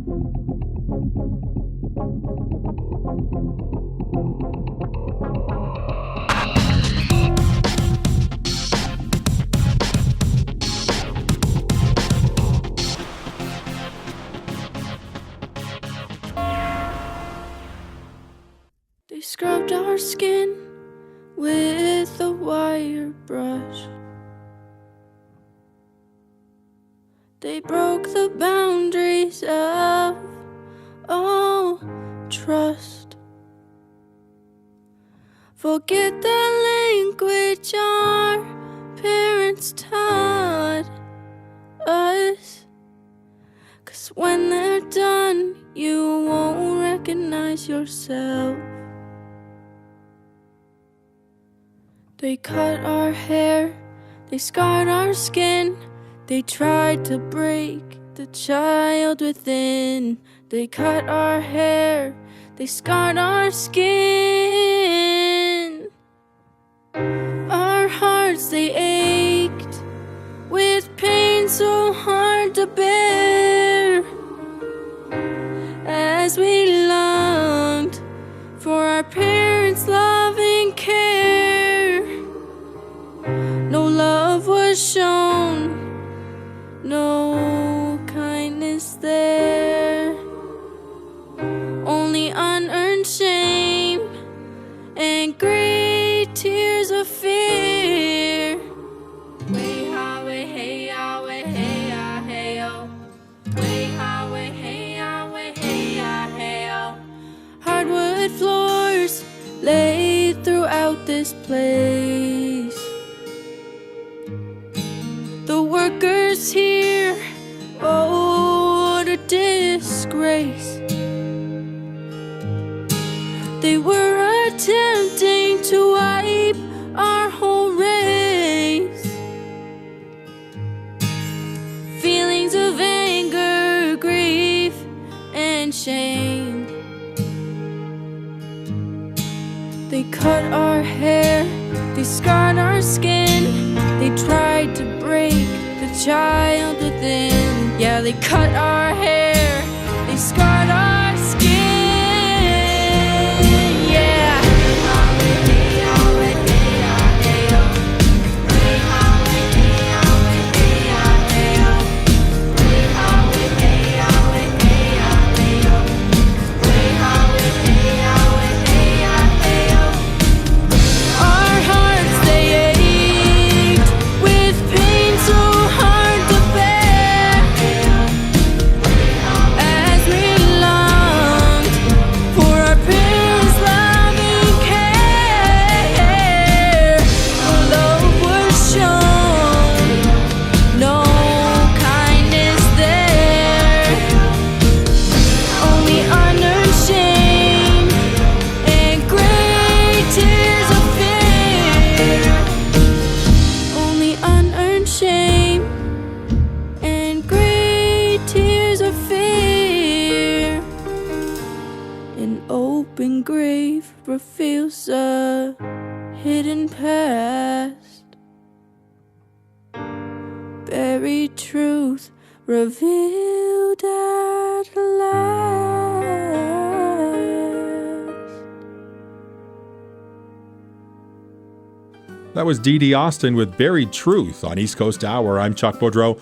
They scrubbed our skin with a wire brush. They broke the boundaries of all trust. Forget the language our parents taught us, 'cause when they're done, you won't recognize yourself. They cut our hair, they scarred our skin. They tried to break the child within. They cut our hair, they scarred our skin. Our hearts, they ached with pain so hard to bear, as we longed for our parents' loving care. No love was shown, no kindness there, only unearned shame and great tears of fear. Way highway, hey highway, hey hey oh. Way highway, hey highway, hey hey oh. Hardwood floors laid throughout this place. The workers here, oh, what a disgrace. They were attempting to wipe our whole race. Feelings of anger, grief, and shame. They cut our hair, they scarred our skin. They tried to break the child within. Yeah, they cut our hair, they scarred our skin. Yeah. Our hearts, they ached with pain so hard to bear, as we longed for our parents' loving care. No love was shown, no kindness there, only unearned shame and great tears of fear. Only unearned shame and great tears of fear. An open grave reveals a hidden past. Buried truth revealed at last. That was Dee Dee Austin with Buried Truth on East Coast Hour. I'm Chuck Boudreau.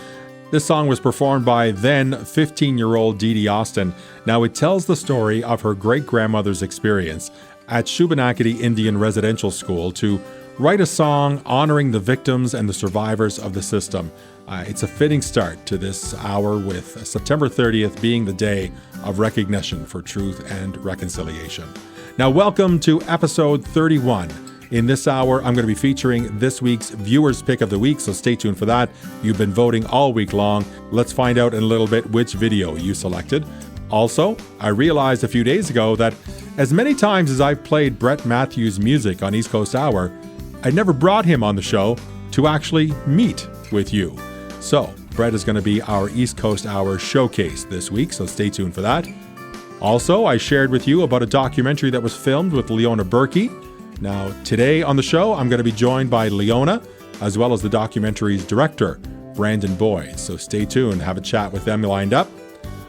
This song was performed by then 15-year-old Dee Dee Austin. Now, it tells the story of her great-grandmother's experience at Shubenacadie Indian Residential School to write a song honoring the victims and the survivors of the system. It's a fitting start to this hour, with September 30th being the day of recognition for truth and reconciliation. Now, welcome to episode 31. In this hour, I'm going to be featuring this week's Viewer's Pick of the Week, so stay tuned for that. You've been voting all week long. Let's find out in a little bit which video you selected. Also, I realized a few days ago that as many times as I've played Brett Matthews' music on East Coast Hour, I never brought him on the show to actually meet with you. So, Brett is going to be our East Coast Hour showcase this week, so stay tuned for that. Also, I shared with you about a documentary that was filmed with Leona Berkey. Now, today on the show, I'm going to be joined by Leona, as well as the documentary's director, Brandon Boyd. So stay tuned, have a chat with them lined up.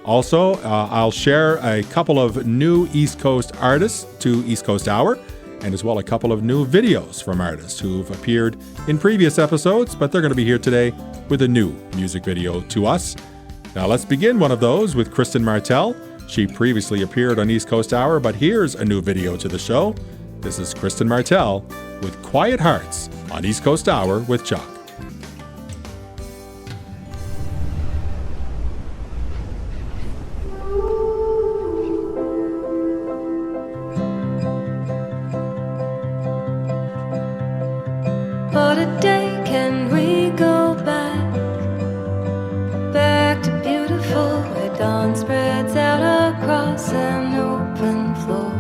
Also, I'll share a couple of new East Coast artists to East Coast Hour, and as well a couple of new videos from artists who've appeared in previous episodes, but they're going to be here today with a new music video to us. Now let's begin one of those with Kristen Martell. She previously appeared on East Coast Hour, but here's a new video to the show. This is Kristen Martell with Quiet Hearts on East Coast Hour with Chuck. What a day, can we go back to beautiful, where dawn spreads out across an open floor.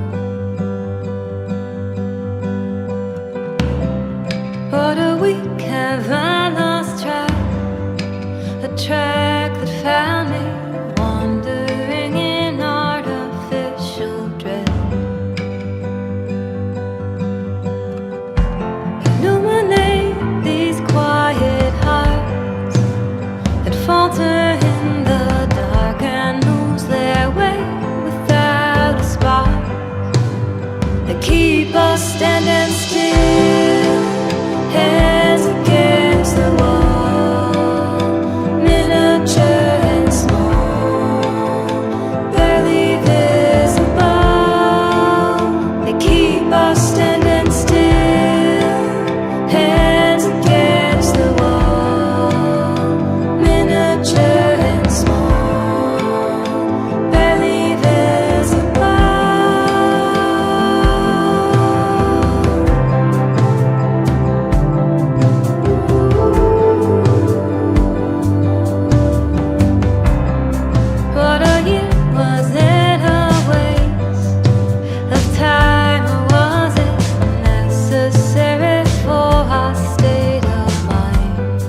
What a week, have I lost track, a track that found me wandering in artificial dread. Illuminate these quiet hearts that falter in the dark and lose their way without a spark. They keep us standing still, hands against the wall, miniature and small, barely visible. They keep us standing still, hands against the wall, miniature and small, barely visible. What a year, was it a waste of time, or was it necessary for our state of mind?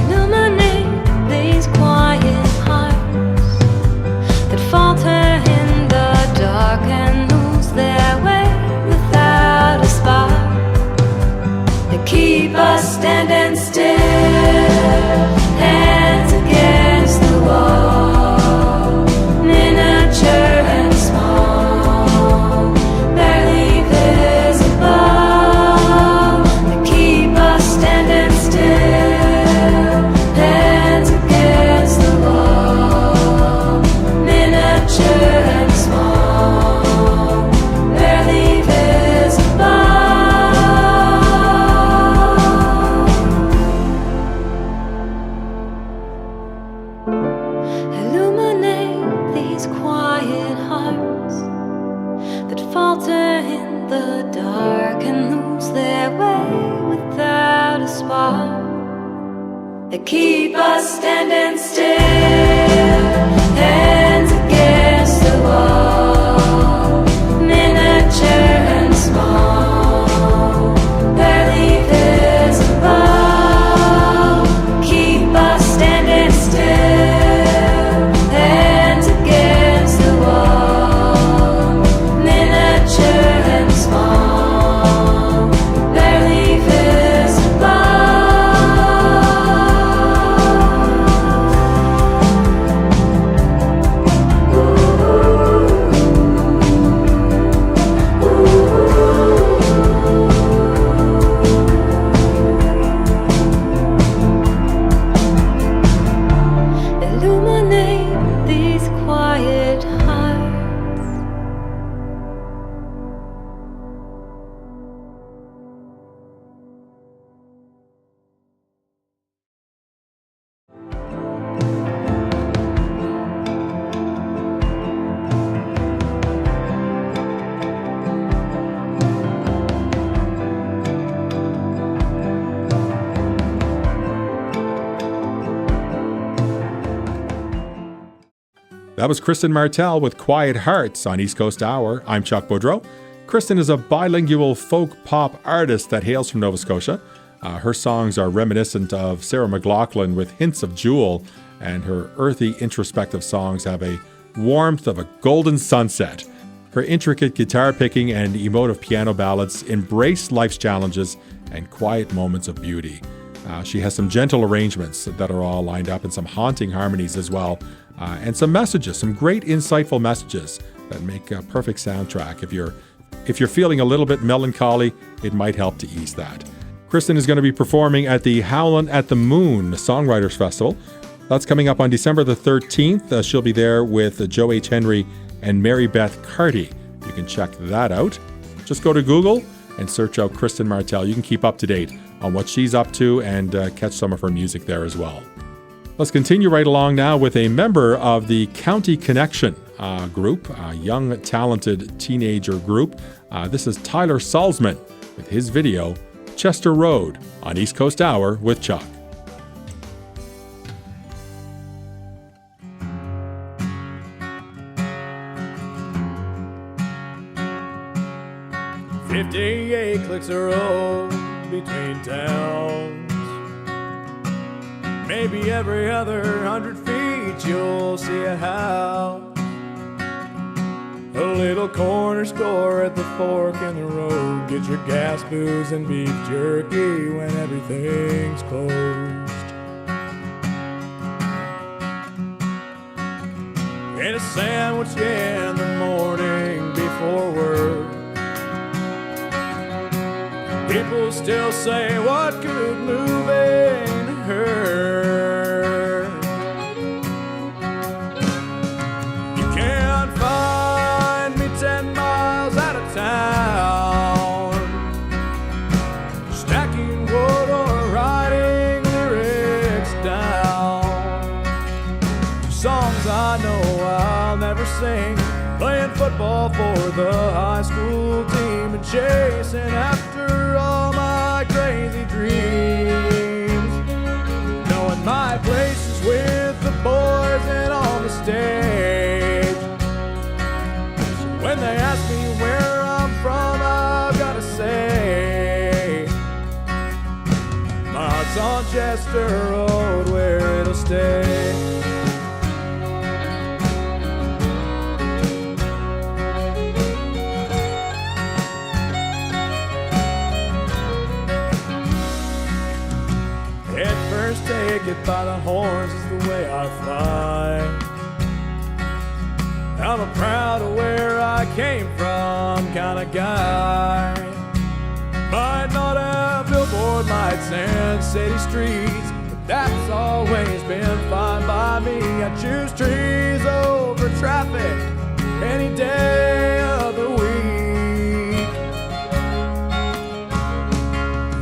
Illuminate these quiet hearts that falter in the dark and lose their way without a spark. They keep us standing still, hands against the wall, miniature and small, barely visible. They keep us standing still, hands against the wall, miniature and small, barely visible. Illuminate these quiet hearts that falter in the dark and lose their way without a spark. They keep us standing still, hands against the wall, miniature and small, barely visible. Keep us standing still, hands against the wall, miniature and small, barely visible. Illuminate these quiet hearts. That was Kristen Martell with Quiet Hearts on East Coast Hour. I'm Chuck Boudreau. Kristen is a bilingual folk pop artist that hails from Nova Scotia. Her songs are reminiscent of Sarah McLachlan with hints of Jewel, and her earthy, introspective songs have a warmth of a golden sunset. Her intricate guitar picking and emotive piano ballads embrace life's challenges and quiet moments of beauty. She has some gentle arrangements that are all lined up and some haunting harmonies as well. And some messages, some great insightful messages that make a perfect soundtrack. If you're feeling a little bit melancholy, it might help to ease that. Kristen is going to be performing at the Howlin' at the Moon Songwriters Festival. That's coming up on December the 13th. She'll be there with Joe H. Henry and Mary Beth Carty. You can check that out. Just go to Google and search out Kristen Martell. You can keep up to date on what she's up to and catch some of her music there as well. Let's continue right along now with a member of the County Connection group, a young, talented teenager group. This is Tyler Salzman with his video, Chester Road, on East Coast Hour with Chuck. "58 clicks a road between towns. Maybe every other 100 feet you'll see a house. A little corner store at the fork in the road. Get your gas, booze, and beef jerky when everything's closed. And a sandwich in the morning before work. People still say, what could moving hurt? You can't find me 10 miles out of town, stacking wood or writing lyrics down. Songs I know I'll never sing, playing football for the high school team and chasing after all my crazy dreams. Knowing my place is with the boys and on the stage. So when they ask me where I'm from, I've gotta say my heart's on Chester Road where it'll stay. Take it by the horns is the way I fly. I'm a proud of where I came from kind of guy. Might not have billboard lights and city streets, but that's always been fine by me. I choose trees over traffic any day of the week.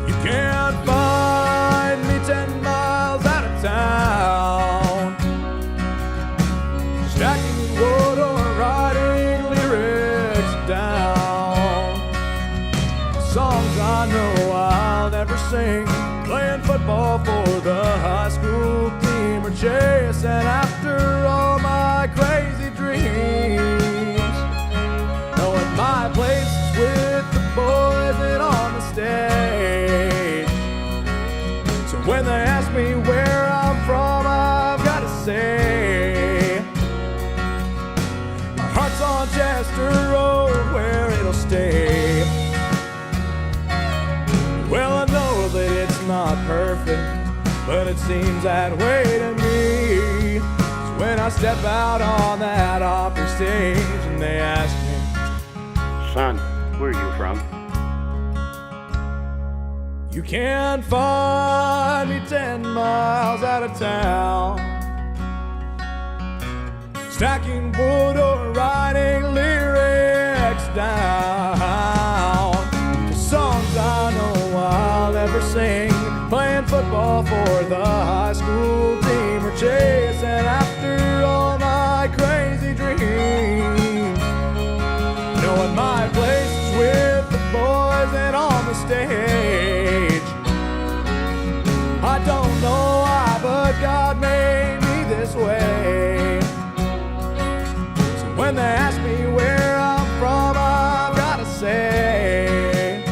You can't find me 10 miles out of town, stacking wood or writing lyrics down. Songs I know I'll never sing, playing football for the high school team or chasing after all my crazy dreams. Knowing my place is with the boys and on the stage. So when they ask me where I'm from, I've got to say my heart's on Chester Road where it'll stay. Well, I know that it's not perfect, but it seems that way to me. So when I step out on that opera stage and they ask me, son, where are you from? you can't find me 10 miles out of town, stacking wood or writing lyrics down to songs I know I'll never sing, playing football for the high school team or chasing after all my crazy dreams. Knowing my place is with the boys and on the stage. I don't know why, but God made me this way. So when they ask me where I'm from, I've gotta say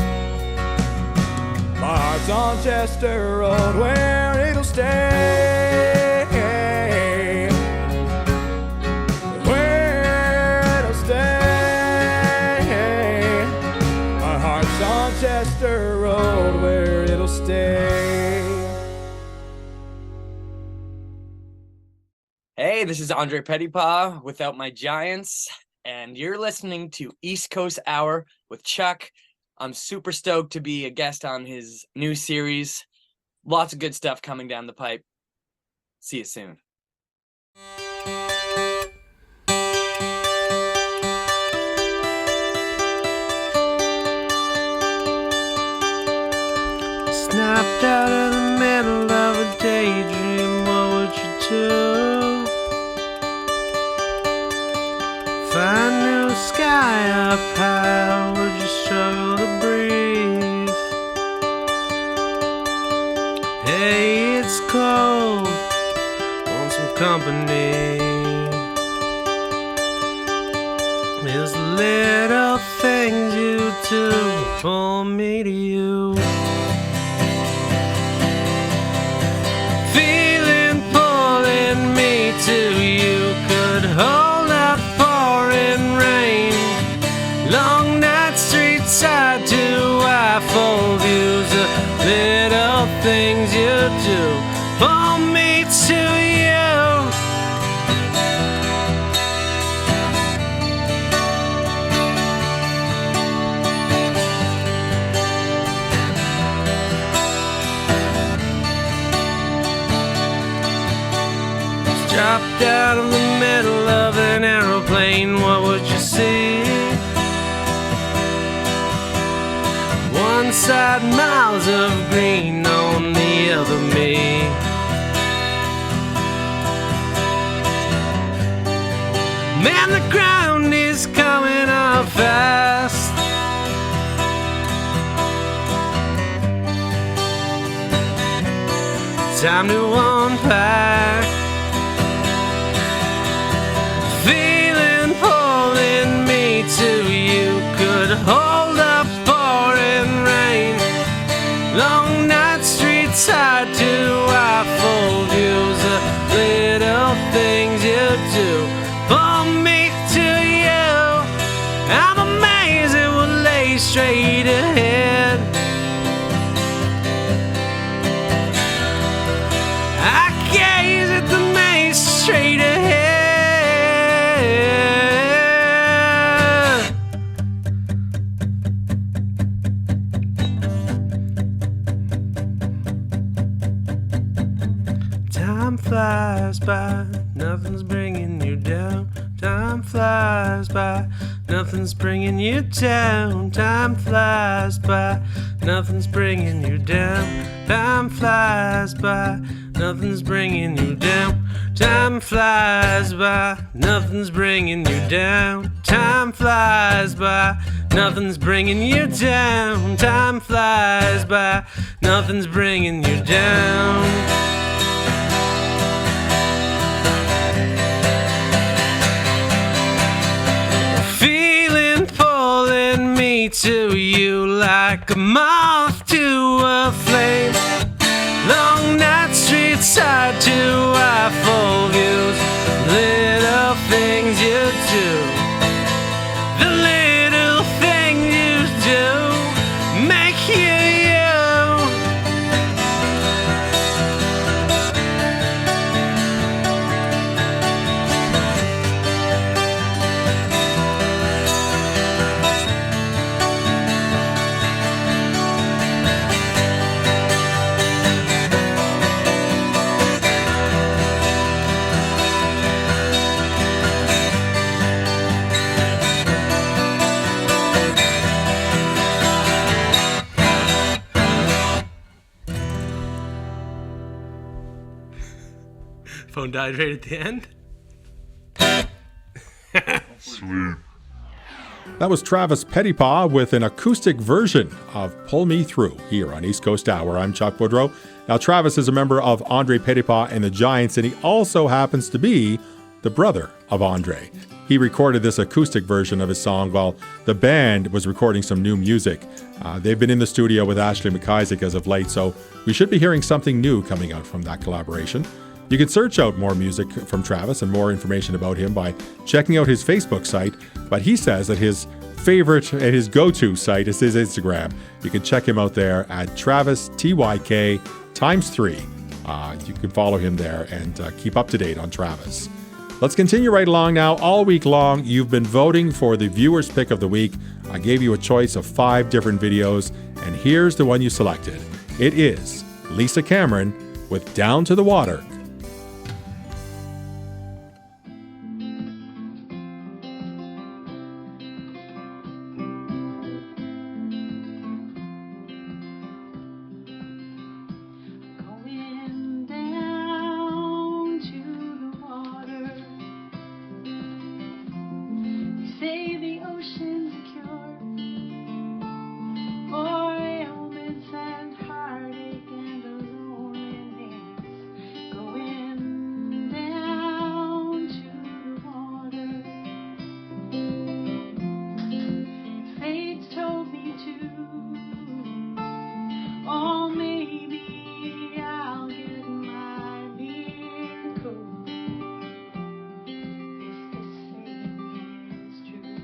my heart's on Chester Road where it'll stay. Where it'll stay. My heart's on Chester Road where it'll stay. Hey, this is Andre Pettypaw without my Giants, and you're listening to East Coast Hour with Chuck. I'm super stoked to be a guest on his new series. Lots of good stuff coming down the pipe. See you soon. Snapped out of the middle of a daydream, what would you do? Find new sky up high, would you struggle to breathe? Hey, it's cold, want some company? There's little things you do pull me to you. Feeling pulling me to you, could hold up pouring rain. Long night street side to Eiffel views, the little things you do pull me to you. Dropped out of the middle of an aeroplane, what would you see? One side miles of green, on the other me. Man, the ground is coming up fast. Time to unpack. Feeling pulling me to you, could hold up pouring rain. Long night streets hard to Eiffel views, the little things you do pull me to you. I'm amazed it will lay straight ahead. I gaze at the maze straight ahead. Time flies by, nothing's bringing you down. Time flies by, nothing's bringing you down. Time flies by, nothing's bringing you down. Time flies by, nothing's bringing you down. Time flies by, nothing's bringing you down. Time flies by, nothing's bringing you down. Time flies by, nothing's bringing you down. To you like a moth to a flame. Long night streets side to Eiffel views, little things you do, the little things you do make you you. Phone died right at the end. Sweet. That was Travis Pettypaw with an acoustic version of Pull Me Through here on East Coast Hour. I'm Chuck Boudreau. Now, Travis is a member of Andre Pettypaw and the Giants, and he also happens to be the brother of Andre. He recorded this acoustic version of his song while the band was recording some new music. They've been in the studio with Ashley McIsaac as of late, so we should be hearing something new coming out from that collaboration. You can search out more music from Travis and more information about him by checking out his Facebook site, but he says that his favorite and his go-to site is his Instagram. You can check him out there at Travis TYK ×3 You can follow him there and keep up to date on Travis. Let's continue right along now. All week long, you've been voting for the viewer's pick of the week. I gave you a choice of 5 different videos, and here's the one you selected. It is Lisa Cameron with Down to the Water. Going down to the water. You say the ocean's a cure for ailments and heartache and loneliness. Going down to the water. Fate's told me to. Oh, maybe I'll get my miracle if this saying is true.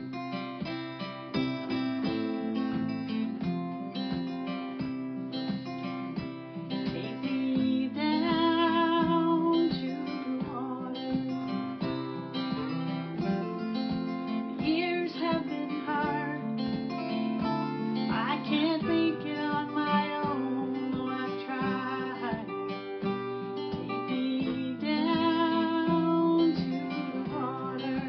Take me down to the water. The years have been hard. I can't make it on my own, though I've tried. Take me down to the water.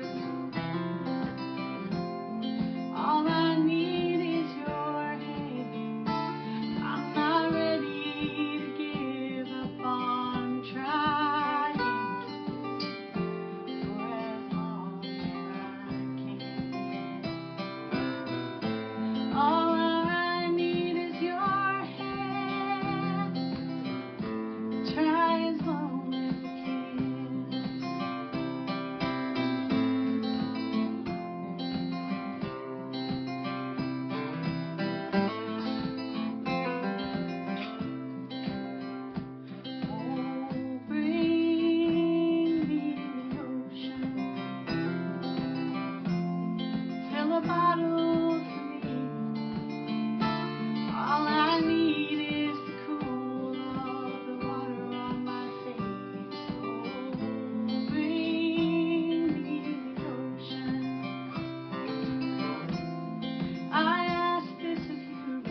All I need is your hand. I'm not ready to give up on trying for as long as I can. All I need is your hand. Try as long as you can. Oh, bring me the ocean. Fill a bottle for me. All I need is the cool of the water on my face. Oh, bring me the ocean. I ask this of you,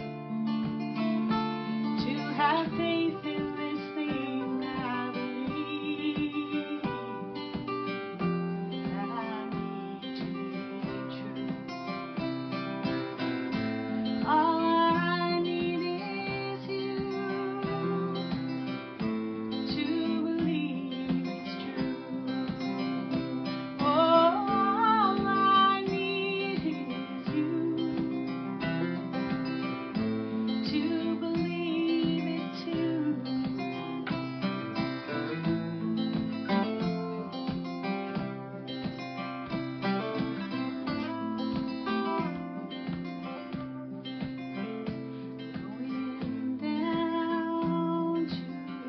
to have faith in this thing I believe, that I need to be true. All I need is you to believe it's true. Oh, all I need is you to believe it too. Going down to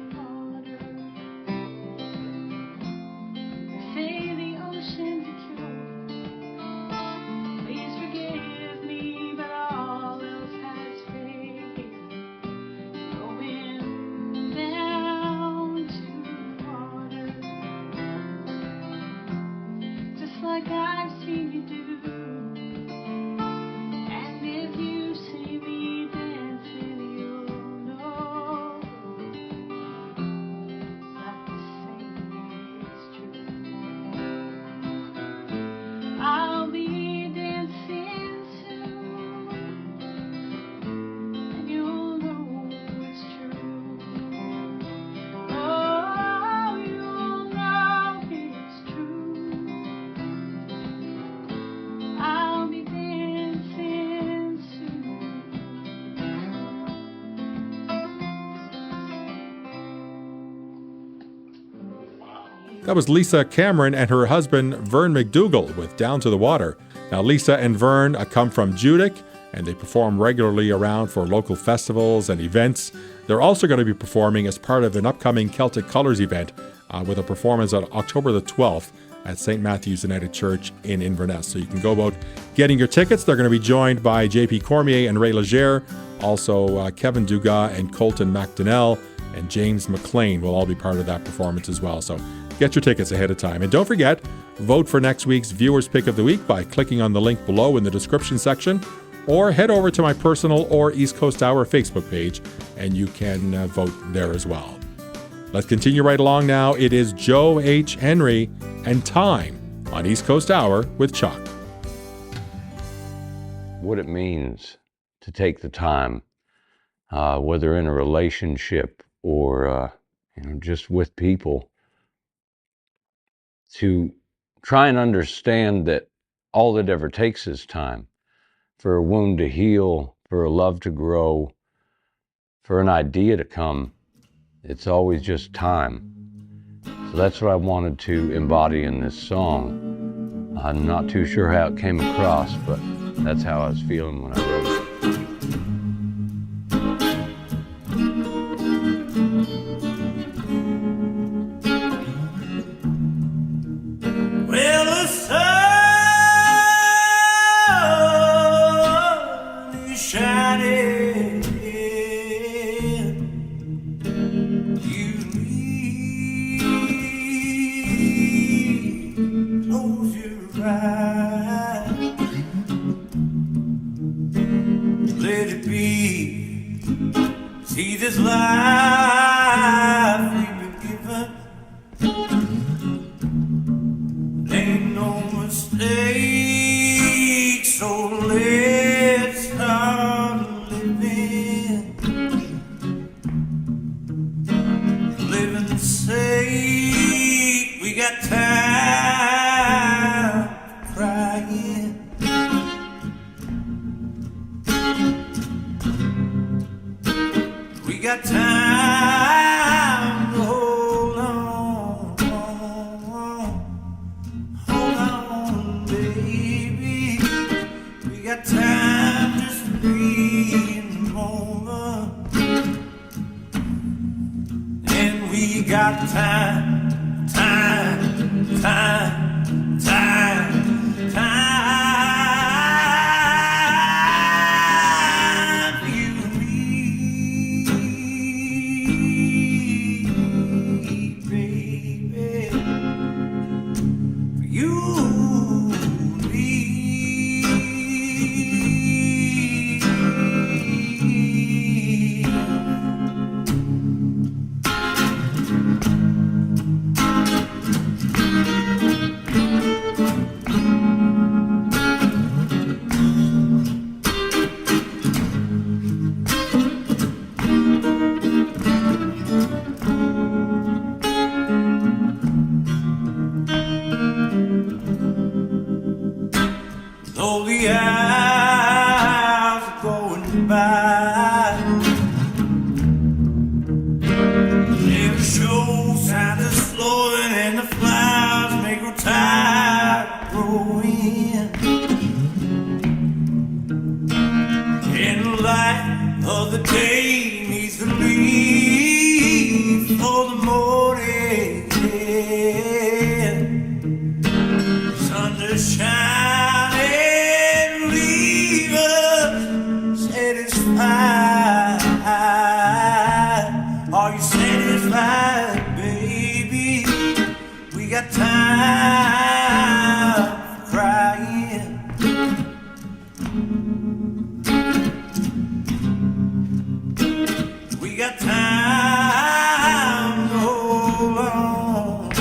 the water. Say the ocean's a cure. Please forgive me, but all else has failed. Going down to the water, just like I've seen you do. And if you see me dancing, you'll know that the saying is true. I'll be dancing soon, and you'll know it's true. Oh, you'll know it's true. I'll be dancing soon. That was Lisa Cameron and her husband Vern McDougall with Down to the Water. Now, Lisa and Vern come from Judic, and they perform regularly around for local festivals and events. They're also going to be performing as part of an upcoming Celtic Colours event with a performance on October the 12th at St. Matthew's United Church in Inverness. So you can go about getting your tickets. They're going to be joined by JP Cormier and Ray Legere, also Kevin Dugas and Colton McDonnell. and James McLean will all be part of that performance as well. So get your tickets ahead of time. And don't forget, vote for next week's Viewers Pick of the Week by clicking on the link below in the description section, or head over to my personal or East Coast Hour Facebook page, and you can vote there as well. Let's continue right along now. It is Joe H. Henry and Time on East Coast Hour with Chuck. What it means to take the time, whether in a relationship or just with people, to try and understand that all it ever takes is time for a wound to heal, for a love to grow, for an idea to come. It's always just time. So that's what I wanted to embody in this song. I'm not too sure how it came across, but that's how I was feeling when I wrote it. Well, the sun is shining. You need close your eyes. Let it be. See this life we've been given. Ain't no mistake, so let's start living. Living the sake, we got time for crying. We got time to hold on. Hold on, baby. We got time just to be in the moment. And we got time, time, time, time, time for you and me, baby. For you and me. Though the hours are going by, never show signs of slowing, and the flowers may grow tired of growing. And the light of the day needs to leave for the morning. Sun to shine and leave us satisfied. Are you satisfied, baby? We got time for crying. We got time to hold on.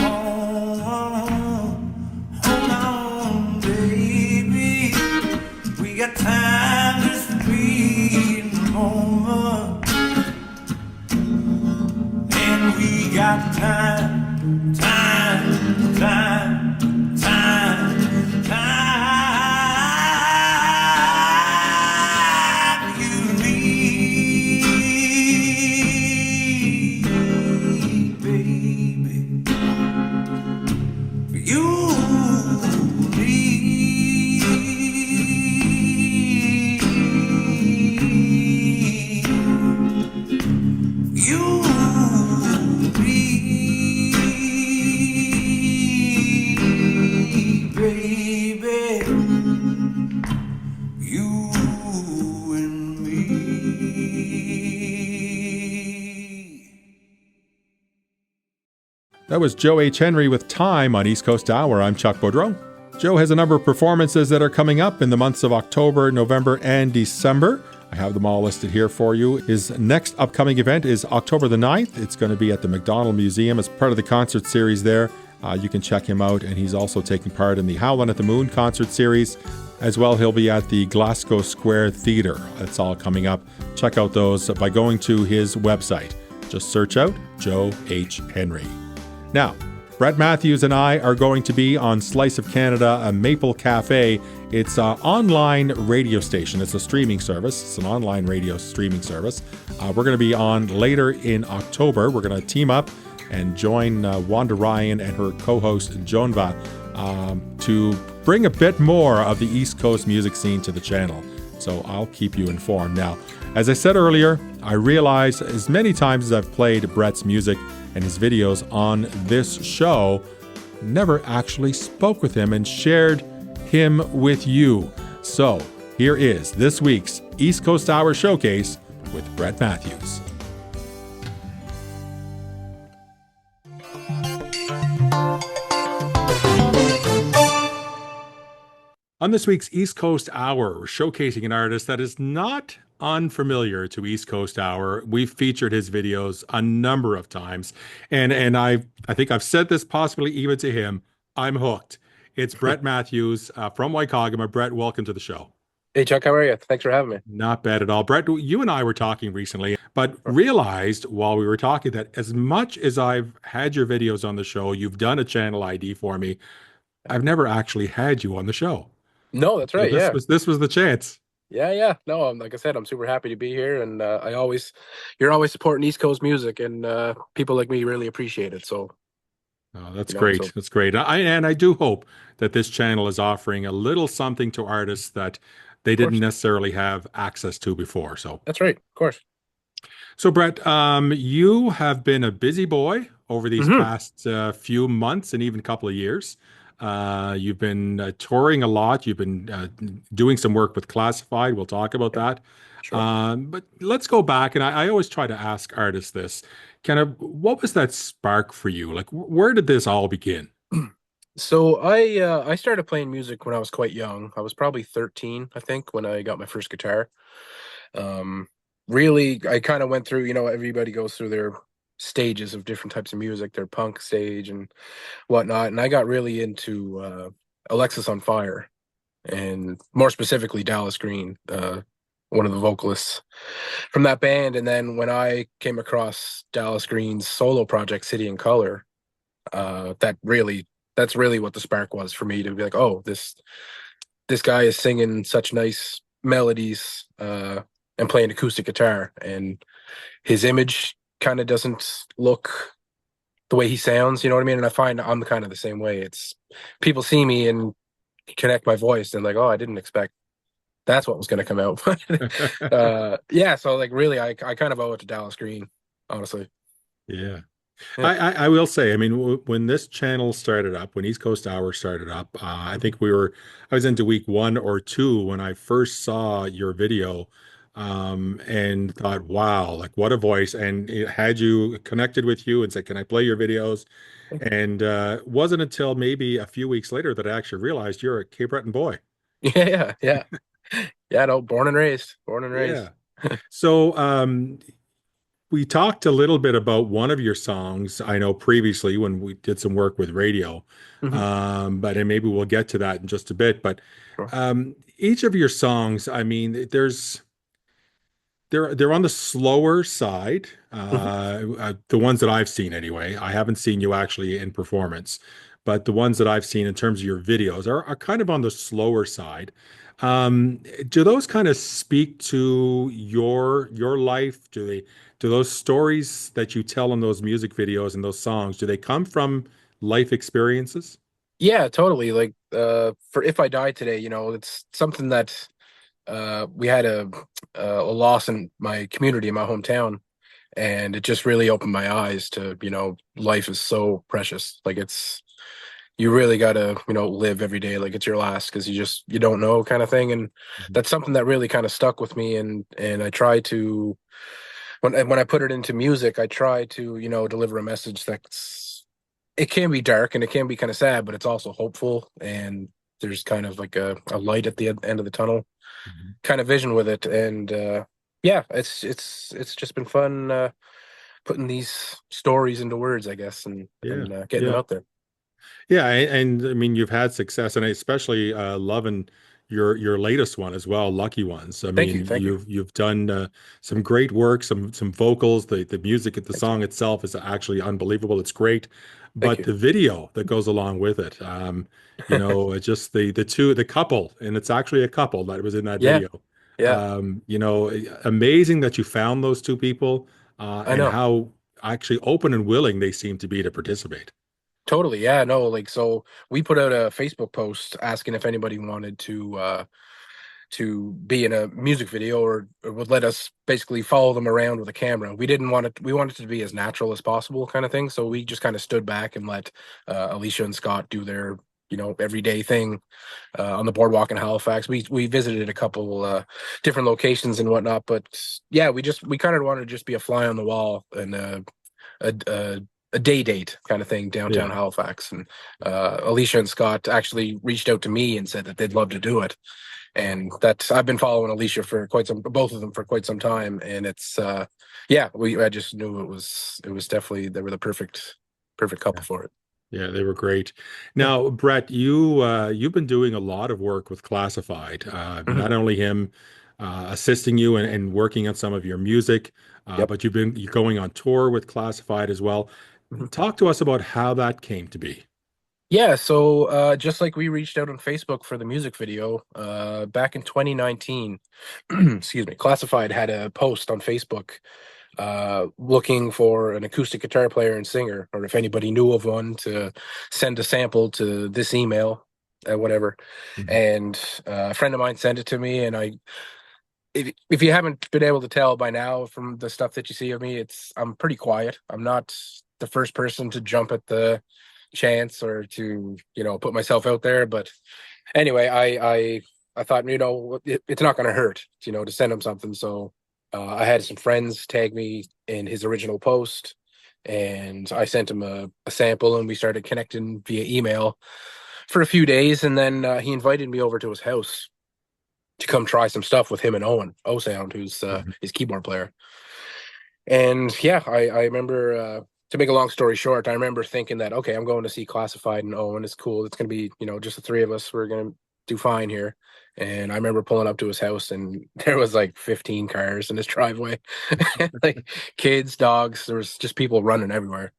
Hold on, baby. We got time just to be in the moment. And we got time, time, time, time, time. You and me, baby. For you and me. You and me. That was Joe H. Henry with Time on East Coast Hour. I'm Chuck Boudreau. Joe has a number of performances that are coming up in the months of October, November, and December. I have them all listed here for you. His next upcoming event is October the 9th. It's going to be at the McDonald Museum as part of the concert series there. You can check him out, and he's also taking part in the Howlin' at the Moon concert series. As well, he'll be at the Glasgow Square Theatre. That's all coming up. Check out those by going to his website. Just search out Joe H. Henry. Now, Brett Matthews and I are going to be on Slice of Canada, a Maple Cafe. It's an online radio station. It's a streaming service. It's an online radio streaming service. We're going to be on later in October. We're going to team up and join Wanda Ryan and her co-host Jonva to bring a bit more of the East Coast music scene to the channel. So I'll keep you informed. Now, as I said earlier, I realize as many times as I've played Brett's music and his videos on this show, never actually spoke with him and shared him with you. So here is this week's East Coast Hour Showcase with Brett Matthews. On this week's East Coast Hour, we're showcasing an artist that is not unfamiliar to East Coast Hour. We've featured his videos a number of times, and I think I've said this possibly even to him. I'm hooked. It's Brett Matthews from Waikagama. Brett, welcome to the show. Hey, Chuck, how are you? Thanks for having me. Not bad at all. Brett, you and I were talking recently, but realized while we were talking that as much as I've had your videos on the show, you've done a channel ID for me, I've never actually had you on the show. No, that's right. So this was the chance. Yeah. No, like I said, I'm super happy to be here, and you're always supporting East Coast music, and people like me really appreciate it. So, that's great. That's great. I do hope that this channel is offering a little something to artists that they didn't necessarily have access to before. So that's right, of course. So Brett, you have been a busy boy over these past few months and even couple of years. You've been touring a lot. You've been doing some work with Classified. We'll talk about that. Sure. But let's go back. And I always try to ask artists this, kind of, what was that spark for you? Like, where did this all begin? So I started playing music when I was quite young. I was probably 13, I think, when I got my first guitar. Really, I kind of went through, everybody goes through their stages of different types of music, their punk stage and whatnot. And I got really into Alexis on Fire, and more specifically Dallas Green, one of the vocalists from that band. And then when I came across Dallas Green's solo project, City and Color, that's really what the spark was for me to be like, oh, this guy is singing such nice melodies and playing acoustic guitar, and his image kind of doesn't look the way he sounds, you know what I mean? And I find I'm kind of the same way. It's people see me and connect my voice and like, oh, I didn't expect that's what was going to come out. So like really I kind of owe it to Dallas Green, honestly. Yeah. I will say, I mean, when this channel started up, when East Coast Hour started up, I think I was into week 1 or 2 when I first saw your video, and thought, wow, like what a voice. And it had you connected with you and said, can I play your videos? And it wasn't until maybe a few weeks later that I actually realized you're a Cape Breton boy. Yeah. No, born and raised. Yeah. So we talked a little bit about one of your songs, I know previously when we did some work with radio, and maybe we'll get to that in just a bit. But each of your songs, I mean, they're on the slower side. The ones that I've seen anyway. I haven't seen you actually in performance, but the ones that I've seen in terms of your videos are kind of on the slower side. Do those kind of speak to your life? Do those stories that you tell in those music videos and those songs, do they come from life experiences? Yeah, totally. Like for If I Die Today, it's something that we had a loss in my community, in my hometown, and it just really opened my eyes to, life is so precious. Like you really gotta, live every day like it's your last, because you don't know, kind of thing. And that's something that really kind of stuck with me. And I try to, when I put it into music, I try to, deliver a message that's it can be dark and it can be kind of sad, but it's also hopeful, and there's kind of like a light at the end of the tunnel Mhm. kind of vision with it. And yeah, it's just been fun putting these stories into words, I guess, Yeah, and getting them yeah. out there. Yeah, and I mean you've had success, and I especially loving your latest one as well, Lucky Ones. I Thank you, mean thank you. you've done some great work, some vocals. The music at the Thanks. song itself is actually unbelievable. It's great, Thank but you. the video that goes along with it, just the couple, and it's actually a couple that was in that Yeah, video. yeah, Amazing that you found those two people, I and know. how actually open and willing they seem to be to participate. Totally. Yeah, no, like so we put out a Facebook post asking if anybody wanted to be in a music video or would let us basically follow them around with a camera. We didn't want it, we wanted it to be as natural as possible kind of thing. So we just kind of stood back and let Alicia and Scott do their, everyday thing on the boardwalk in Halifax. We visited a couple different locations and whatnot, but yeah, we kind of wanted to just be a fly on the wall and a, a a day date kind of thing downtown Yeah. Halifax. And Alicia and Scott actually reached out to me and said that they'd love to do it. And that I've been following Alicia for both of them for quite some time. And it's, yeah, I just knew it was definitely, they were the perfect couple for it. Yeah, they were great. Now, Brett, you've been doing a lot of work with Classified. Mhm. Not only him assisting you and working on some of your music, Yep. but you're going on tour with Classified as well. Mhm. Talk to us about how that came to be. Yeah, so just like we reached out on Facebook for the music video back in 2019, excuse me, Classified had a post on Facebook looking for an acoustic guitar player and singer, or if anybody knew of one, to send a sample to this email, whatever. Mhm. And a friend of mine sent it to me, and if you haven't been able to tell by now from the stuff that you see of me, I'm pretty quiet. I'm not the first person to jump at the chance or to put myself out there. But anyway, I thought it's not going to hurt to send him something. So I had some friends tag me in his original post, and I sent him a sample, and we started connecting via email for a few days, and then he invited me over to his house to come try some stuff with him and Owen O Sound, who's Mhm. his keyboard player. And yeah, I remember, to make a long story short, I remember thinking that, okay, I'm going to see Classified and Owen. It's cool. It's going to be, just the three of us. We're going to do fine here. And I remember pulling up to his house, and there was like 15 cars in his driveway, like kids, dogs. There was just people running everywhere.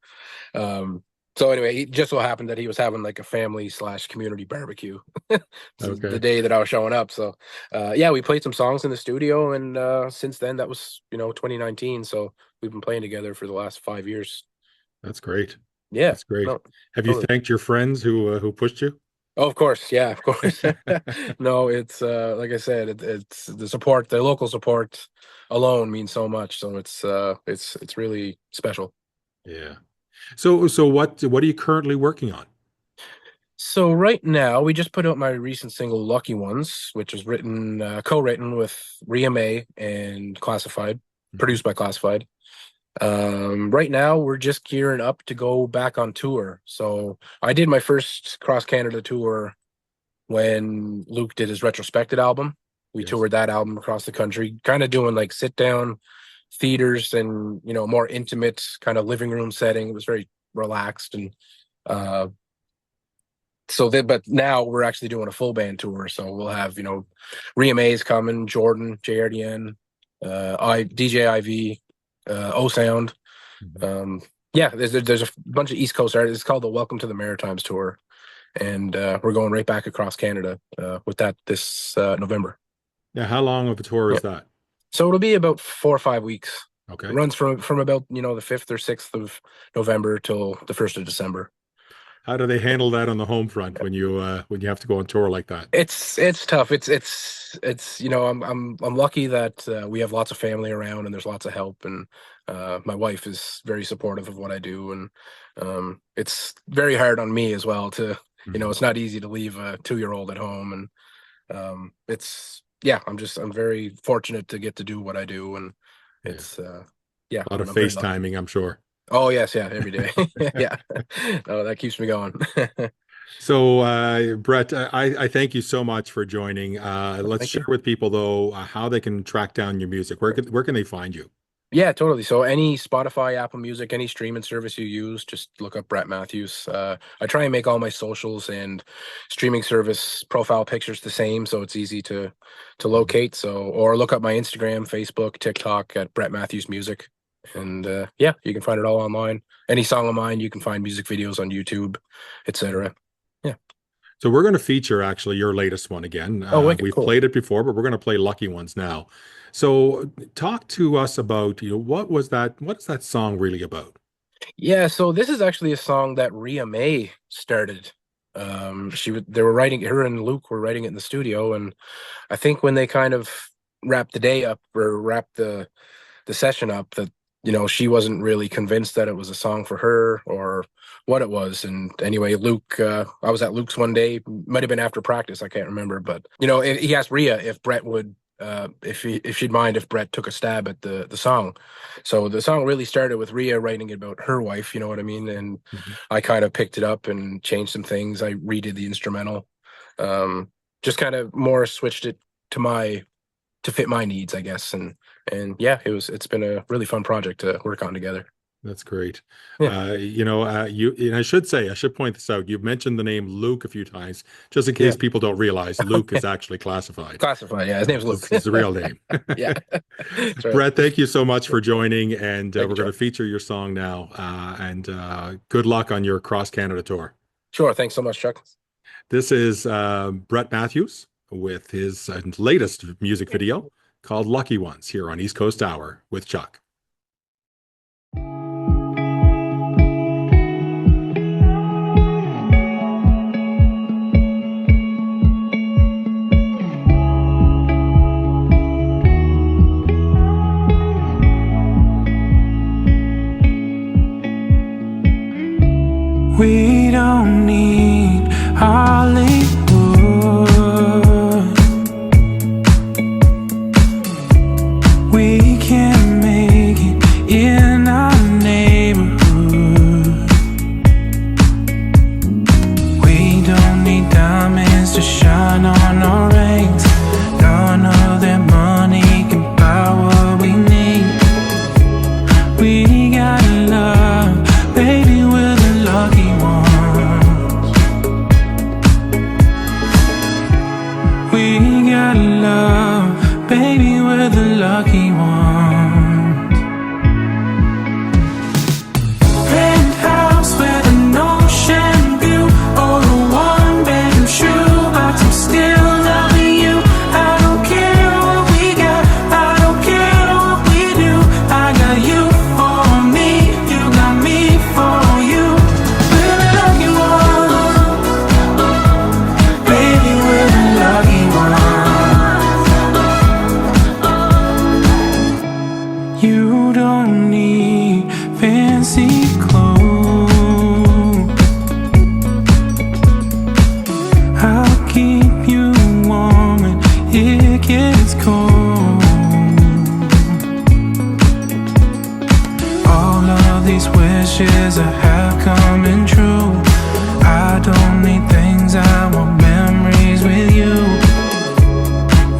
Um, so anyway, it just so happened that he was having like a family slash community barbecue. So the Okay, day that I was showing up. So yeah, we played some songs in the studio, and since then that was 2019. So we've been playing together for the last 5 years. that's great. Yeah, That's great. no, Have you totally. thanked your friends who pushed you? Oh, of course, yeah, of course. No, it's like I said, it's the support, the local support alone means so much. So it's really special. Yeah. So what are you currently working on? So right now, we just put out my recent single "Lucky Ones," which was co-written with Ria May and Classified, Mhm. produced by Classified. Right now, we're just gearing up to go back on tour. So I did my first cross Canada tour when Luke did his retrospected album. We Yes. toured that album across the country, kind of doing like sit down theaters and more intimate kind of living room setting. It was very relaxed and uh but now we're actually doing a full band tour. So we'll have, Ria Mae's coming, Jordan, JRDN, DJ IV, O Sound. Mhm. Um, yeah, there's a bunch of East Coast artists. It's called the Welcome to the Maritimes tour, and we're going right back across Canada with that this November. Now, how long of a tour Yeah, is that? so it'll be about 4 or 5 weeks. It Okay. runs from about the 5th or 6th of November till the 1st of December. How do they handle that on the home front when you have to go on tour like that? It's tough. It's I'm lucky that we have lots of family around and there's lots of help, and my wife is very supportive of what I do, and it's very hard on me as well to Mhm. it's not easy to leave a 2-year-old at home, and it's yeah, I'm very fortunate to get to do what I do, and Yeah. it's yeah, A lot of I'm very lucky. FaceTiming, I'm sure. Oh yes, yeah, every day. Yeah. Oh, that keeps me going. So, Brett, I thank you so much for joining. Let's Thank share you. with people though how they can track down your music. Where can they find you? Yeah, totally. So any Spotify, Apple Music, any streaming service you use, just look up Brett Matthews. I try and make all my socials and streaming service profile pictures the same, so it's easy to Mhm. locate. So, or look up my Instagram, Facebook, TikTok at Brett Matthews Music, and yeah, you can find it all online. Any song of mine, you can find music videos on YouTube, etc. Yeah. So we're going to feature actually your latest one again. Oh, wicked, We've cool. played it before, but we're going to play Lucky Ones now. So talk to us about, what was that? What is that song really about? Yeah, so this is actually a song that Rhea May started. They were writing, her and Luke were writing it in the studio, and I think when they kind of wrapped the day up or wrapped the session up, that she wasn't really convinced that it was a song for her or what it was. And anyway, Luke, I was at Luke's one day, might have been after practice, I can't remember, but he asked Rhea if Brett would if she'd mind if Brett took a stab at the song. So the song really started with Rhea writing it about her wife, you know what I mean? And Mhm. I kind of picked it up and changed some things. I redid the instrumental. Um, just kind of more switched it to fit my needs, I guess. And yeah, it's been a really fun project to work on together. That's great. Yeah. And I should point this out. You've mentioned the name Luke a few times, just in Yeah. case people don't realize Luke is actually classified. Classified. Yeah. His name's Luke. It's the real name. Yeah. That's right. Brett, thank you so much for joining, and Thank we're you, going Joe. to feature your song now. And good luck on your cross Canada tour. Sure. Thanks so much, Chuck. This is Brett Matthews with his latest music video called Lucky Ones here on East Coast Hour with Chuck. We don't need Hollywood. We can make it in our neighborhood. We don't need diamonds to shine on our rings. None of that money can buy what we need. We got love, baby, we're the lucky ones. We got love, baby, we're the lucky ones. Penthouse with an ocean view, or a one-bedroom shoebox, I'm still loving you. I don't care what we got, I don't care what we do. I got you for me, you got me for you. We're the lucky ones, baby, we're the lucky ones. You don't need fancy clothes. I'll keep you warm when it gets cold. All of these wishes I have coming true. I don't need things, I want memories with you.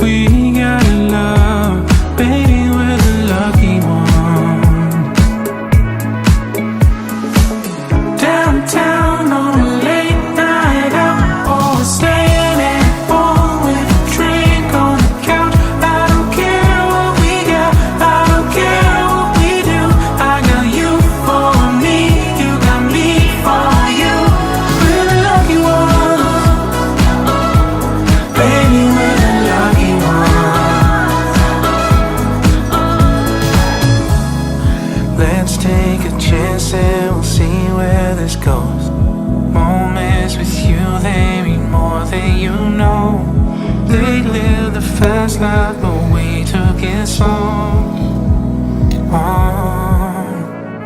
We got love, baby, we're the lucky ones. Downtown on a late night out, or staying at home with a drink on the couch. I don't care what we got, I don't care what we do. I got you for me, you got me for you. We're the lucky ones, baby, we're the lucky ones. Let's take a chance and we'll see where this goes. Moments with you, they mean more than you know. They live the fast life, but we took it slow.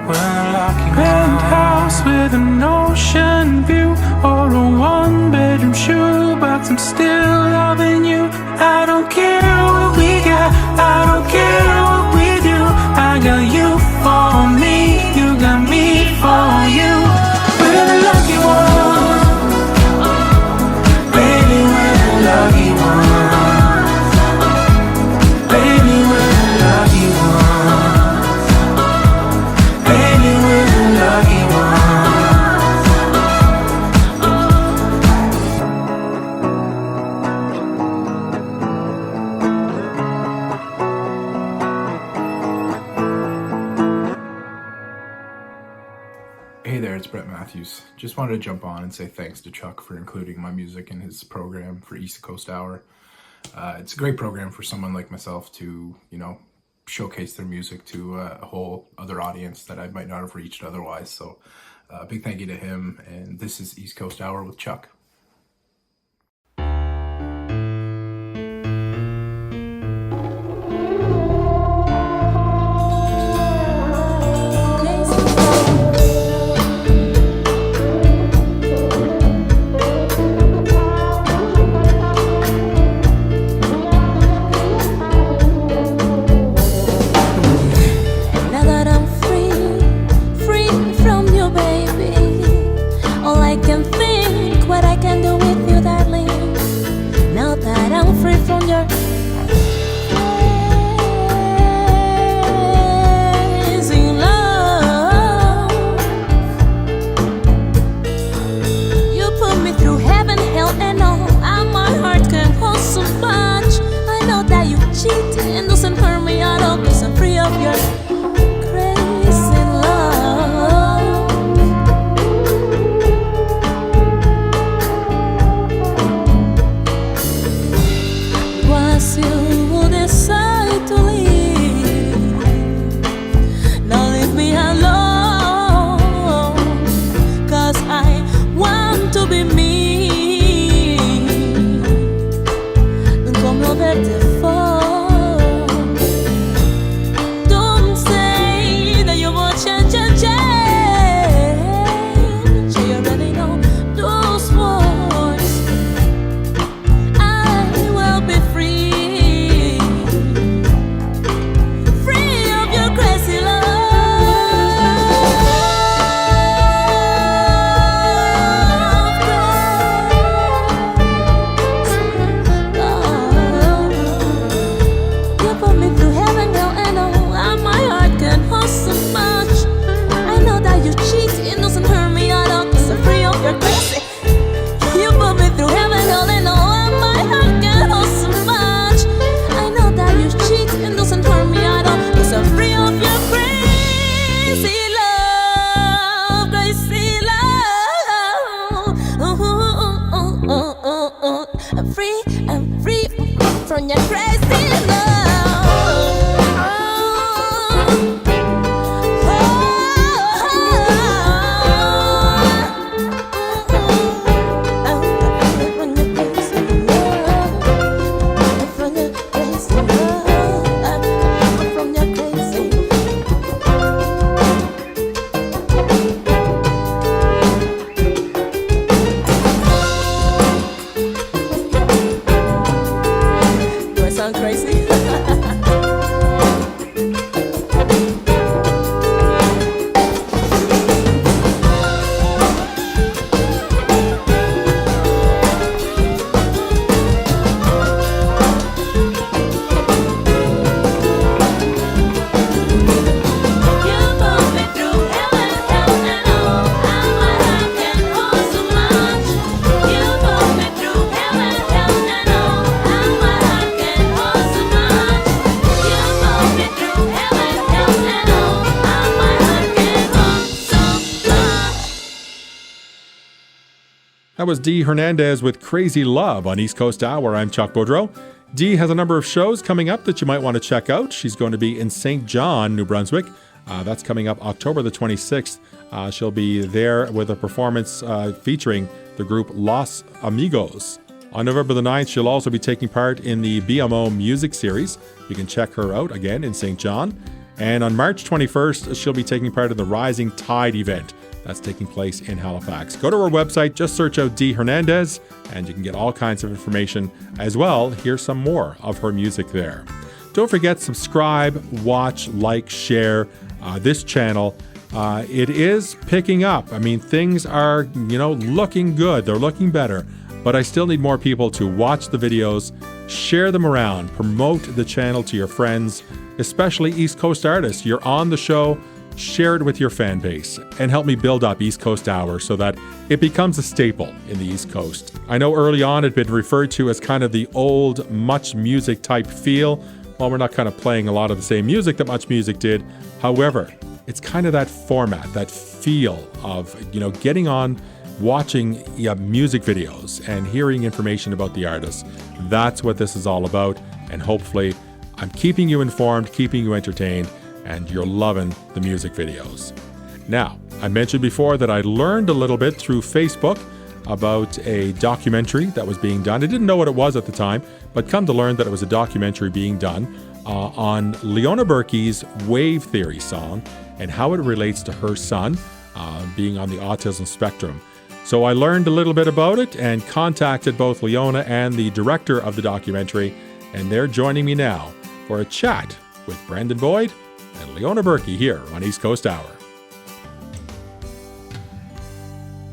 We're lucky. Penthouse with an ocean view, or a one-bedroom shoebox, I'm still loving you. I don't care what we got, I don't care what we do. I got you for me, you got me just wanted to jump on and say thanks to Chuck for including my music in his program for East Coast Hour. It's a great program for someone like myself to, showcase their music to a whole other audience that I might not have reached otherwise. So big thank you to him. And this is East Coast Hour with Chuck. That was Dee Hernandez with Crazy Love on East Coast Hour. I'm Chuck Boudreau. Dee has a number of shows coming up that you might want to check out. She's going to be in St. John, New Brunswick. That's coming up October the 26th. She'll be there with a performance featuring the group Los Amigos. On November the 9th, she'll also be taking part in the BMO Music Series. You can check her out again in St. John. And on March 21st, she'll be taking part in the Rising Tide event. That's taking place in Halifax. Go to our website, just search out Dee Hernandez, and you can get all kinds of information as well. Hear some more of her music there. Don't forget, subscribe, watch, like, share this channel. It is picking up. I mean, things are, looking good. They're looking better. But I still need more people to watch the videos, share them around, promote the channel to your friends, especially East Coast artists. You're on the show. Share it with your fan base and help me build up East Coast Hour so that it becomes a staple in the East Coast. I know early on it had been referred to as kind of the old Much Music type feel. Well, we're not kind of playing a lot of the same music that Much Music did. However, it's kind of that format, that feel of, getting on, watching music videos and hearing information about the artists. That's what this is all about. And hopefully I'm keeping you informed, keeping you entertained, and you're loving the music videos. Now, I mentioned before that I learned a little bit through Facebook about a documentary that was being done. I didn't know what it was at the time, but come to learn that it was a documentary being done on Leona Berkey's Wave Theory song and how it relates to her son being on the autism spectrum. So I learned a little bit about it and contacted both Leona and the director of the documentary, and they're joining me now for a chat with Brandon Boyd and Leona Berkey here on East Coast Hour.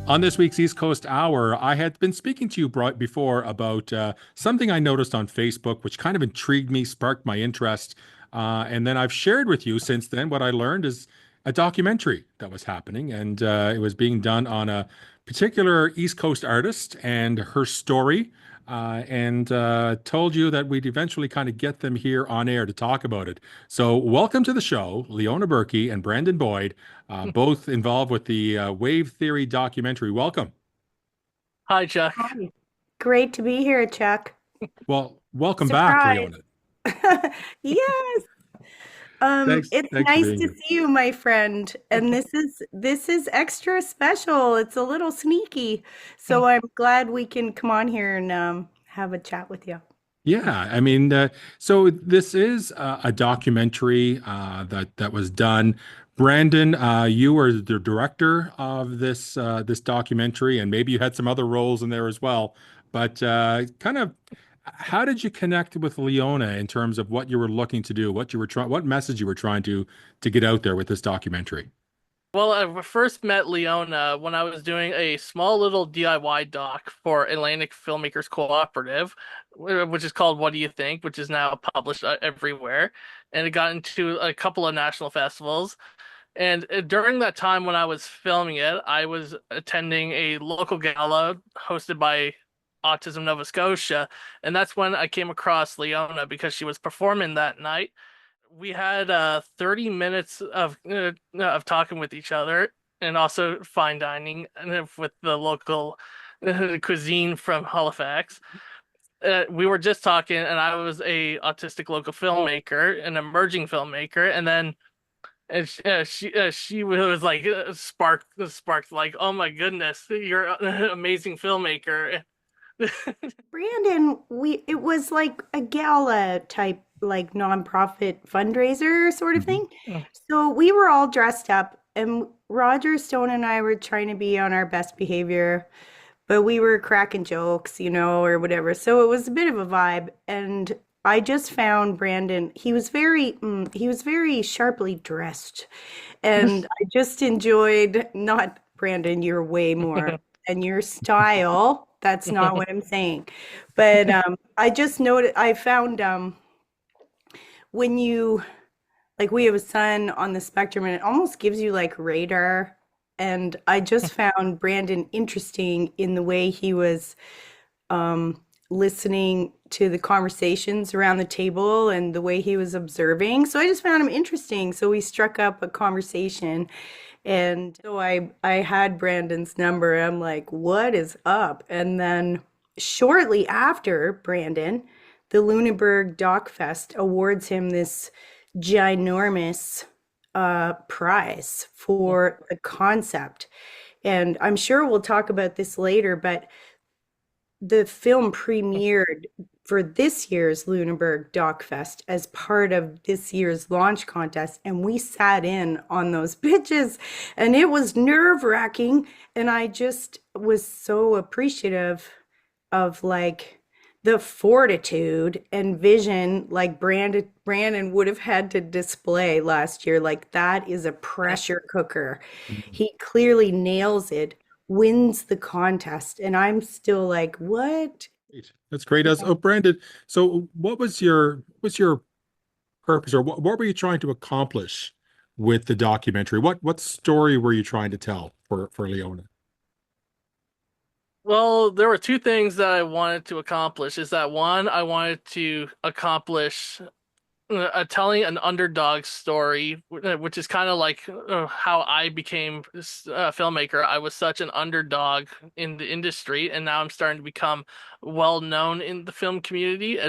On this week's East Coast Hour, I had been speaking to you before about something I noticed on Facebook, which kind of intrigued me, sparked my interest. And then I've shared with you since then what I learned is a documentary that was happening. And it was being done on a particular East Coast artist and her story. And told you that we'd eventually kind of get them here on air to talk about it. So welcome to the show, Leona Berkey and Brandon Boyd, both involved with the Wave Theory documentary. Welcome. Hi, Chuck. Hi. Great to be here, Chuck. Well, welcome back, Leona. Yes. Thanks It's for nice being to here. see you, my friend. And this is extra special. It's a little sneaky. So I'm glad we can come on here and have a chat with you. Yeah, I mean, so this is a documentary that was done. Brandon, you were the director of this documentary, and maybe you had some other roles in there as well. But kind of, how did you connect with Leona in terms of what you were looking to do, what message you were trying to get out there with this documentary? Well, I first met Leona when I was doing a small little DIY doc for Atlantic Filmmakers Cooperative, which is called What Do You Think, which is now published everywhere. And it got into a couple of national festivals. And during that time when I was filming it, I was attending a local gala hosted by Autism Nova Scotia. And that's when I came across Leona because she was performing that night. We had 30 minutes of talking with each other and also fine dining with the local cuisine from Halifax. We were just talking, and I was a autistic local filmmaker, an emerging filmmaker, and then she was like sparked like, oh my goodness, you're an amazing filmmaker. Brandon, it was like a gala type, like nonprofit fundraiser sort of thing. So we were all dressed up, and Roger Stone and I were trying to be on our best behavior, but we were cracking jokes, or whatever. So it was a bit of a vibe. And I just found Brandon, he was very sharply dressed. And I just enjoyed, not Brandon, you're way more, and your style. That's not what I'm saying. But I just noted, I found when you, like, we have a son on the spectrum and it almost gives you like radar. And I just found Brandon interesting in the way he was listening to the conversations around the table and the way he was observing. So I just found him interesting. So we struck up a conversation. And so I had Brandon's number. I'm like, what is up? And then shortly after Brandon, the Lunenburg Doc Fest awards him this ginormous prize for the concept. And I'm sure we'll talk about this later, but the film premiered for this year's Lunenburg Doc Fest as part of this year's launch contest, and we sat in on those bitches, and it was nerve-wracking, and I just was so appreciative of like the fortitude and vision like Brandon would have had to display last year. Like, that is a pressure cooker. He clearly nails it, wins the contest, and I'm still like, what? That's great. Brandon, so what was your purpose, or what were you trying to accomplish with the documentary? What story were you trying to tell for Leona? Well, there were two things that I wanted to accomplish. Is that one, I wanted to accomplish telling an underdog story, which is kind of like how I became a filmmaker. I was such an underdog in the industry, and now I'm starting to become well known in the film community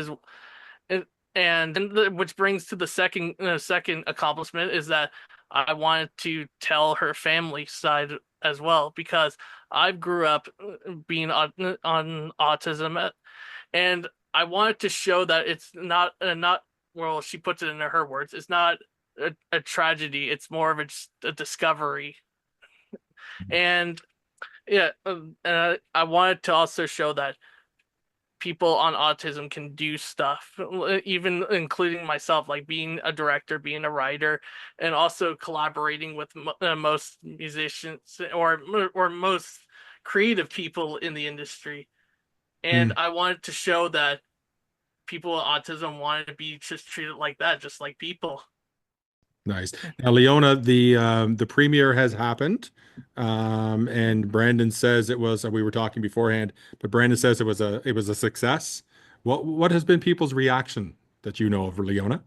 and which brings to the second accomplishment is that I wanted to tell her family side as well because I grew up being on autism and I wanted to show that it's not well, she puts it in her words, it's not a tragedy, it's more of a discovery. And yeah, I wanted to also show that people on autism can do stuff, even including myself, like being a director, being a writer, and also collaborating with most musicians or most creative people in the industry. And Mm, I wanted to show that people with autism wanted to be just treated like that, just like people. nice. Now, Leona, the premiere has happened, and Brandon says it was. We were talking beforehand, but Brandon says it was a success. What has been people's reaction that you know of, Leona?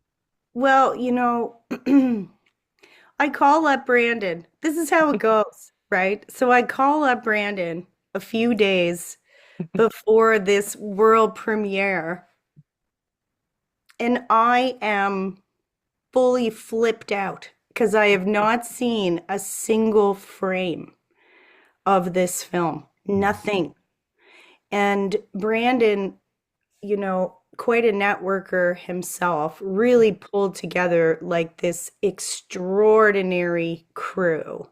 Well, I call up Brandon. This is how it goes, right? So I call up Brandon a few days before this world premiere, and I am fully flipped out because I have not seen a single frame of this film. Nothing. And Brandon, quite a networker himself, really pulled together like this extraordinary crew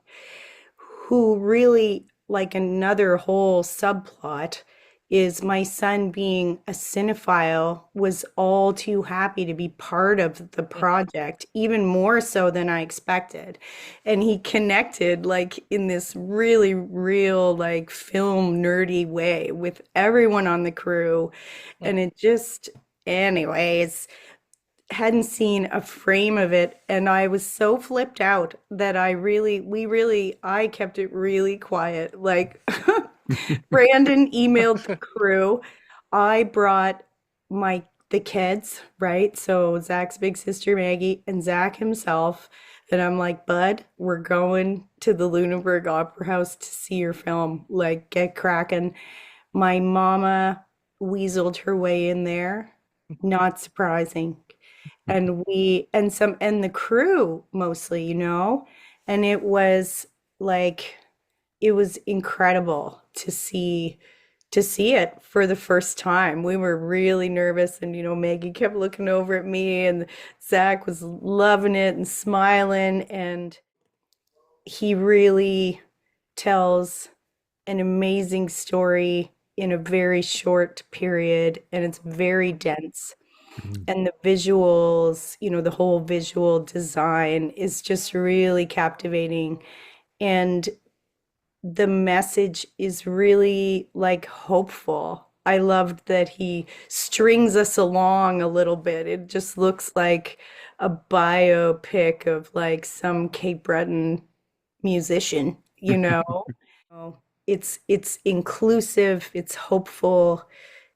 who really, like another whole subplot, is my son being a cinephile was all too happy to be part of the project, even more so than I expected. And he connected like in this really real, like film nerdy way with everyone on the crew. And it just, anyways, hadn't seen a frame of it, and I was so flipped out that I kept it really quiet. Like Brandon emailed the crew. I brought the kids, right? So Zach's big sister Maggie and Zach himself. And I'm like, Bud, we're going to the Lunenburg Opera House to see your film. Like, get cracking. My mama weaseled her way in there. Not surprising. And the crew mostly, and like it was incredible to see it for the first time. We were really nervous, and Maggie kept looking over at me, and Zach was loving it and smiling, and he really tells an amazing story in a very short period, and it's very dense. Mhm. And the visuals, the whole visual design is just really captivating. And the message is really like hopeful. I loved that he strings us along a little bit. It just looks like a biopic of like some Cape Breton musician, you know? Oh, it's inclusive, it's hopeful,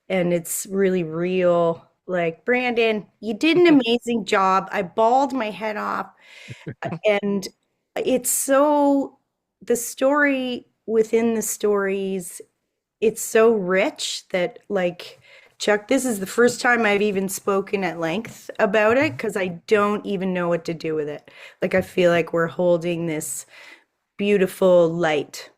and it's really real. Like, Brandon, you did an amazing job. I bawled my head off. And it's so, the story within the stories, it's so rich that, like, Chuck, this is the first time I've even spoken at length about it because I don't even know what to do with it. Like, I feel like we're holding this beautiful light,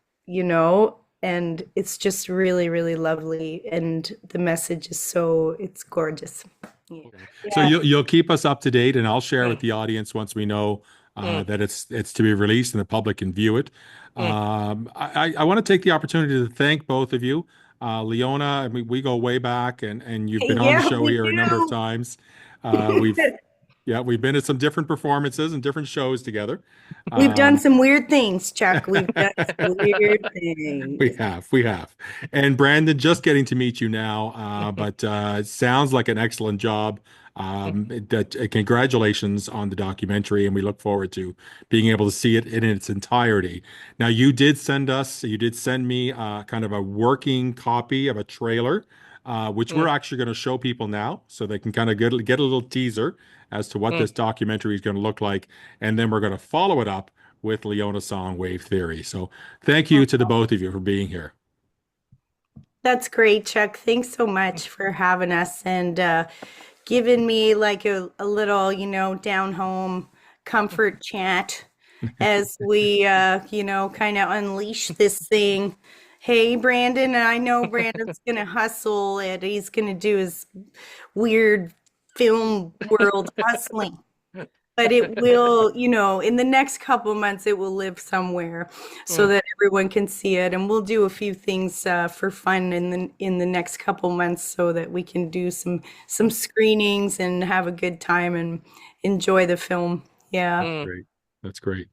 and it's just really, really lovely. And the message is it's gorgeous. Yeah. Okay. So Yeah. you'll keep us up to date, and I'll share with Mm, the audience once we know mm, that it's to be released and the public can view it. mm, I want to take the opportunity to thank both of you, Leona. I mean, we go way back, and you've been on the Yeah, show we here a number of do. times. We've yeah, we've been at some different performances and different shows together. We've done Um, some weird things, Chuck. We've done some weird things. we have. And Brandon, just getting to meet you now, but it sounds like an excellent job. Congratulations on the documentary, and we look forward to being able to see it in its entirety. Now, you did send me kind of a working copy of a trailer which we're actually going to show people now so they can kind of get a little teaser as to what this documentary is going to look like. And then we're going to follow it up with Leona's song Wave Theory. So thank you to the both of you for being here. That's great, Chuck. Thanks so much for having us and giving me like a little, down home comfort chat as we, kind of unleash this thing. Hey, Brandon, I know Brandon's going to hustle it. He's going to do his weird film world hustling. But it will, in the next couple of months, it will live somewhere so that everyone can see it. And we'll do a few things for fun in the next couple of months so that we can do some screenings and have a good time and enjoy the film. Yeah. Great. That's great.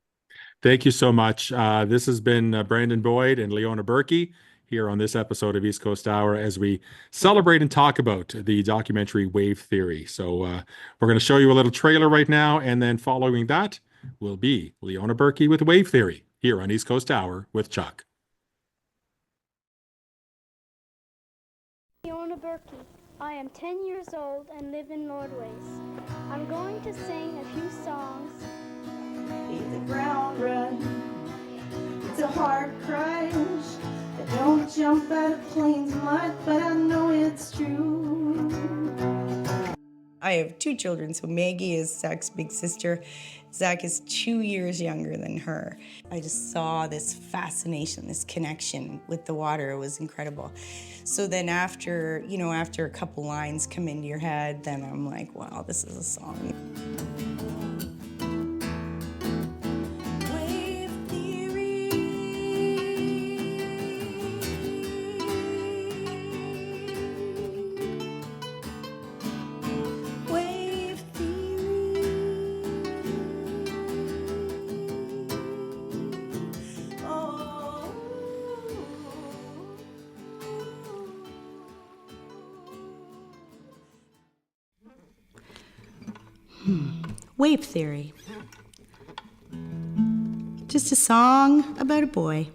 Thank you so much. This has been Brandon Boyd and Leona Berkey here on this episode of East Coast Hour as we celebrate and talk about the documentary Wave Theory. So we're going to show you a little trailer right now, and then following that will be Leona Berkey with Wave Theory here on East Coast Hour with Chuck. Leona Berkey. I am 10 years old and live in Nordways. I'm going to sing a few songs. Feel the ground run. It's a hard crunch. I don't jump out of planes much, but I know it's true. I have two children, so Maggie is Zach's big sister. Zach is 2 years younger than her. I just saw this fascination, this connection with the water. It was incredible. So then after a couple lines come into your head, then I'm like, wow, this is a song. Wave Theory. Just a song about a boy.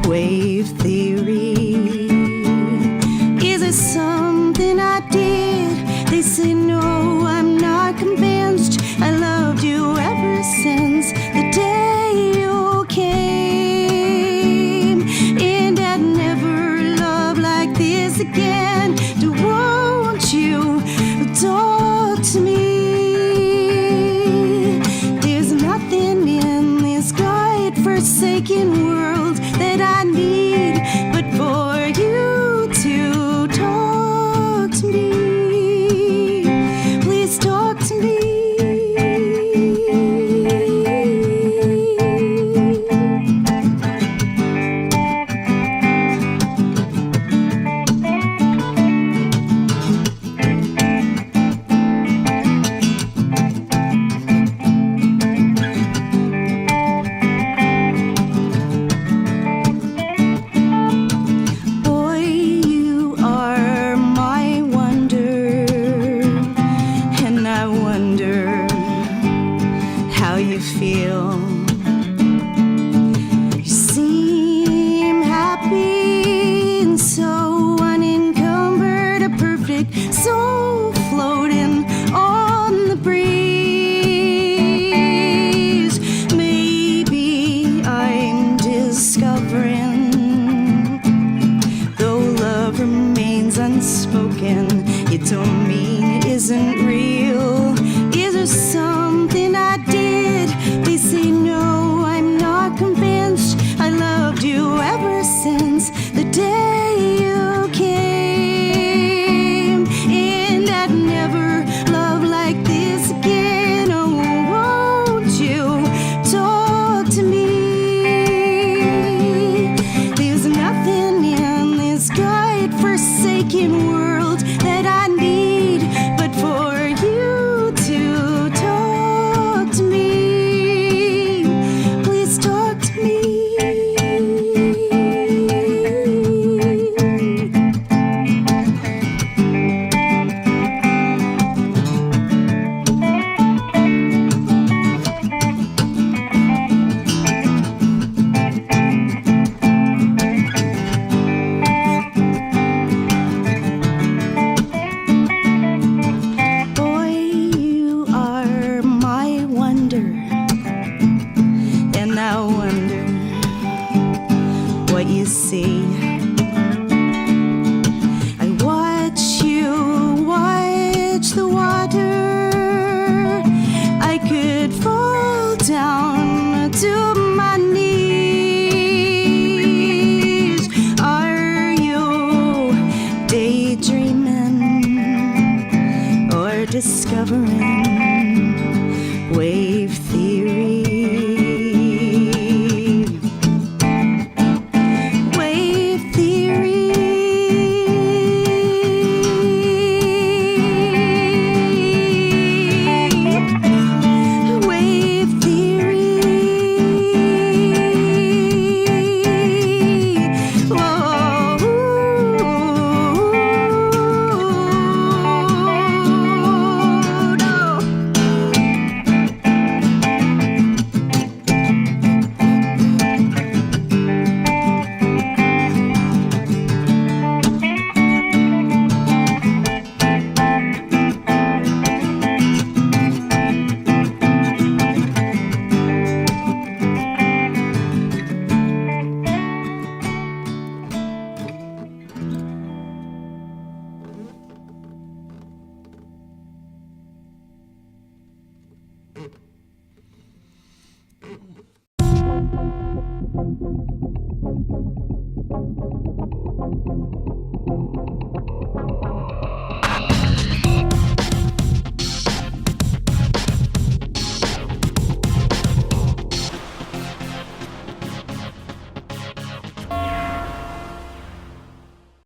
Wave theory. Is it something I did? They say no. discovering wave theory. Wave theory. Wave theory.